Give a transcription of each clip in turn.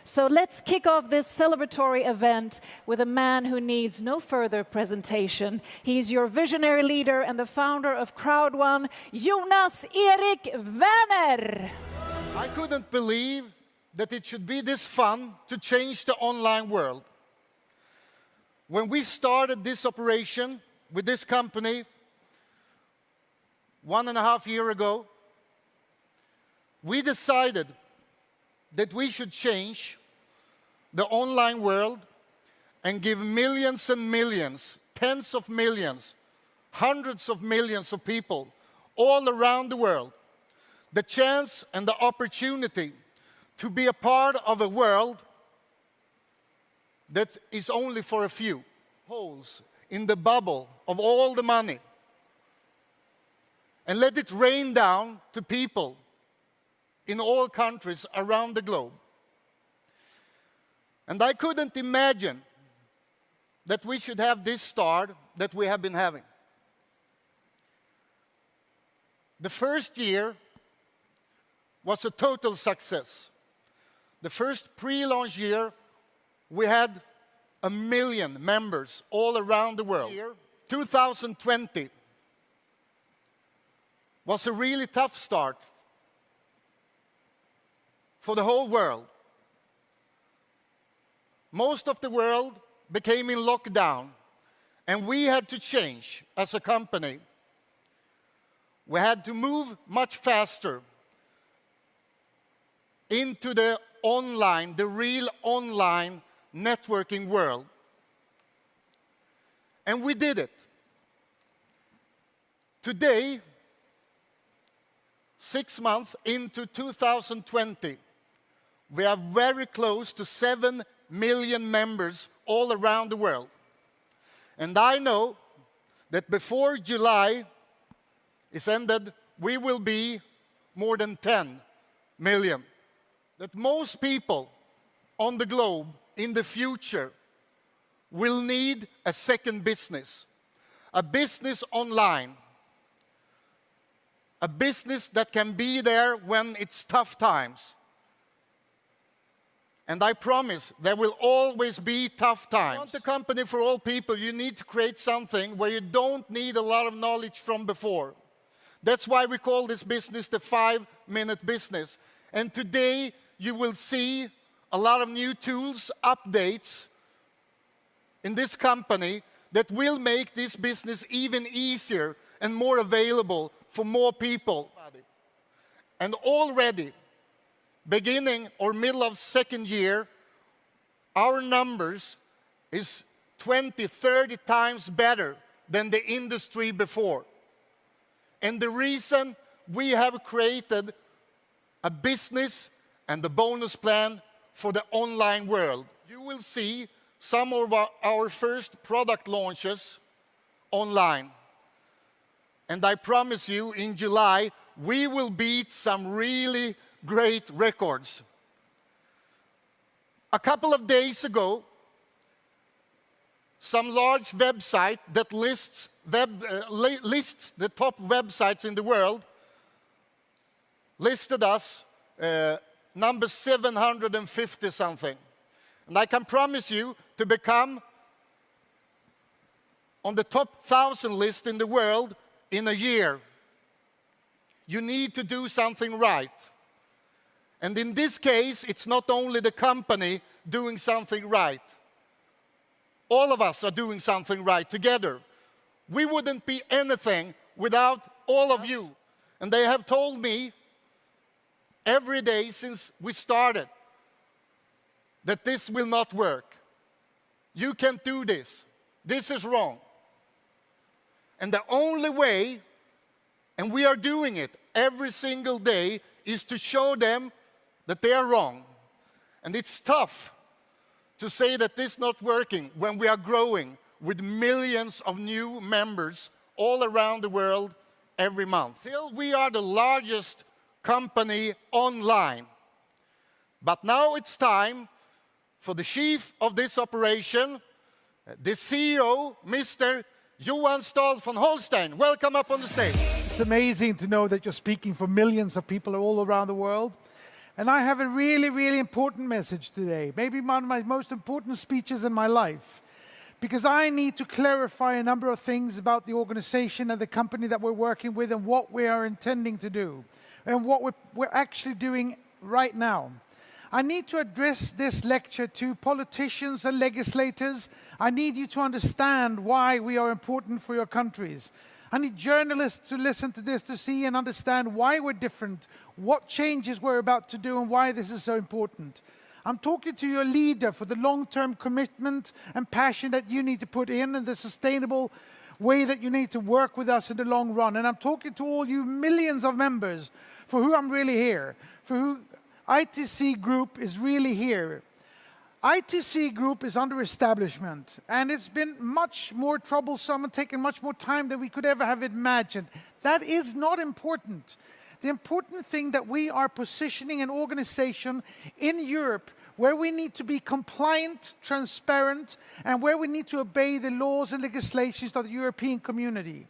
So let's kick off this celebratory event with a man who needs no further presentation. He's your visionary leader and the founder of Crowd1, Jonas-Erik Werner. I couldn't believe that it should be this fun to change the online world. When we started this operation with this company 1.5 years ago, we decided that we should change the online world and give millions and millions, tens of millions, hundreds of millions of people all around the world the chance and the opportunity to be a part of a world that is only for a few. Holes in the bubble of all the money. And let it rain down to people in all countries around the globe. And I couldn't imagine that we should have this start that we have been having. The first year was a total success. The first pre-launch year, we had 1 million members all around the world. 2020 was a really tough start for the whole world. Most of the world became in lockdown, and we had to change as a company. We had to move much faster into the online, the real online networking world. And we did it. Today, 6 months into 2020, we are very close to 7 million members all around the world. And I know that before July is ended, we will be more than 10 million. That most people on the globe in the future will need a second business, a business online, a business that can be there when it's tough times. And I promise there will always be tough times. If you want a company for all people, you need to create something where you don't need a lot of knowledge from before. That's why we call this business the 5-minute business. And today you will see a lot of new tools, updates in this company that will make this business even easier and more available for more people. And already, beginning or middle of second year, our numbers is 20, 30 times better than the industry before. And the reason we have created a business and the bonus plan for the online world. You will see some of our first product launches online. And I promise you, in July, we will beat some really great records. A couple of days ago, some large website that lists the top websites in the world listed us number 750 something. And I can promise you, to become on the top 1,000 list in the world in a year, you need to do something right. And in this case, it's not only the company doing something right. All of us are doing something right together. We wouldn't be anything without all of you. And they have told me every day since we started that this will not work. You can't do this. This is wrong. And the only way, and we are doing it every single day, is to show them that they are wrong. And it's tough to say that this is not working when we are growing with millions of new members all around the world every month. Still, we are the largest company online. But now it's time for the chief of this operation, the CEO, Mr. Johan Stahl von Holstein. Welcome up on the stage. It's amazing to know that you're speaking for millions of people all around the world. And I have a really, really important message today. Maybe one of my most important speeches in my life. Because I need to clarify a number of things about the organization and the company that we're working with and what we are intending to do. And what we're actually doing right now. I need to address this lecture to politicians and legislators. I need you to understand why we are important for your countries. I need journalists to listen to this to see and understand why we're different, what changes we're about to do, and why this is so important. I'm talking to your leader for the long-term commitment and passion that you need to put in and the sustainable way that you need to work with us in the long run. And I'm talking to all you millions of members for who I'm really here, for who ITC Group is really here. ITC Group is under establishment, and it's been much more troublesome and taken much more time than we could ever have imagined. That is not important. The important thing that we are positioning an organization in Europe where we need to be compliant, transparent, and where we need to obey the laws and legislations of the European community.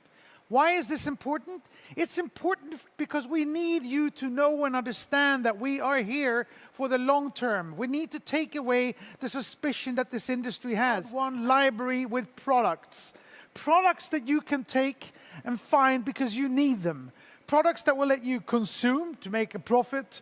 Why is this important? It's important because we need you to know and understand that we are here for the long term. We need to take away the suspicion that this industry has. One library with products. Products that you can take and find because you need them. Products that will let you consume to make a profit,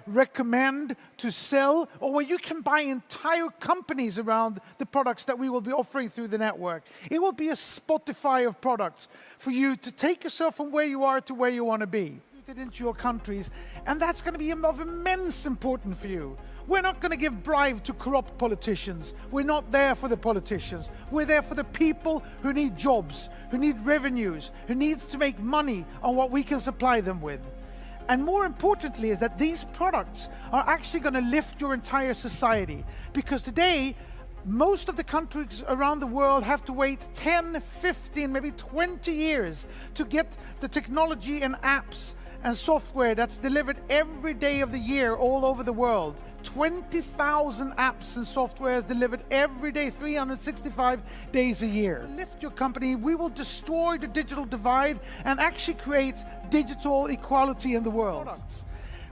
recommend to sell, or where you can buy entire companies around the products that we will be offering through the network. It will be a Spotify of products for you to take yourself from where you are to where you want to be. Into your countries, and that's going to be of immense importance for you. We're not going to give bribe to corrupt politicians. We're not there for the politicians. We're there for the people who need jobs, who need revenues, who needs to make money on what we can supply them with. And more importantly is that these products are actually going to lift your entire society. Because today, most of the countries around the world have to wait 10, 15, maybe 20 years to get the technology and apps and software that's delivered every day of the year all over the world. 20,000 apps and software is delivered every day, 365 days a year. Lift your company, we will destroy the digital divide and actually create digital equality in the world.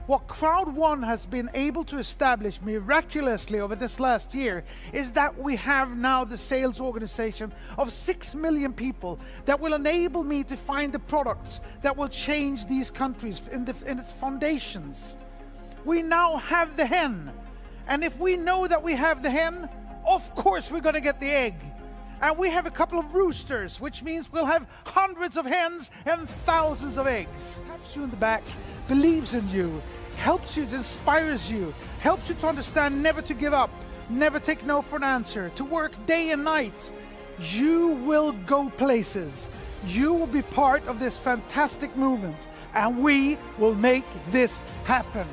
What Crowd1 has been able to establish miraculously over this last year is that we have now the sales organization of 6 million people that will enable me to find the products that will change these countries in its foundations. We now have the hen. And if we know that we have the hen, of course we're going to get the egg. And we have a couple of roosters, which means we'll have hundreds of hens and thousands of eggs. Helps you in the back, believes in you, helps you, inspires you, helps you to understand never to give up, never take no for an answer, to work day and night. You will go places. You will be part of this fantastic movement, and we will make this happen.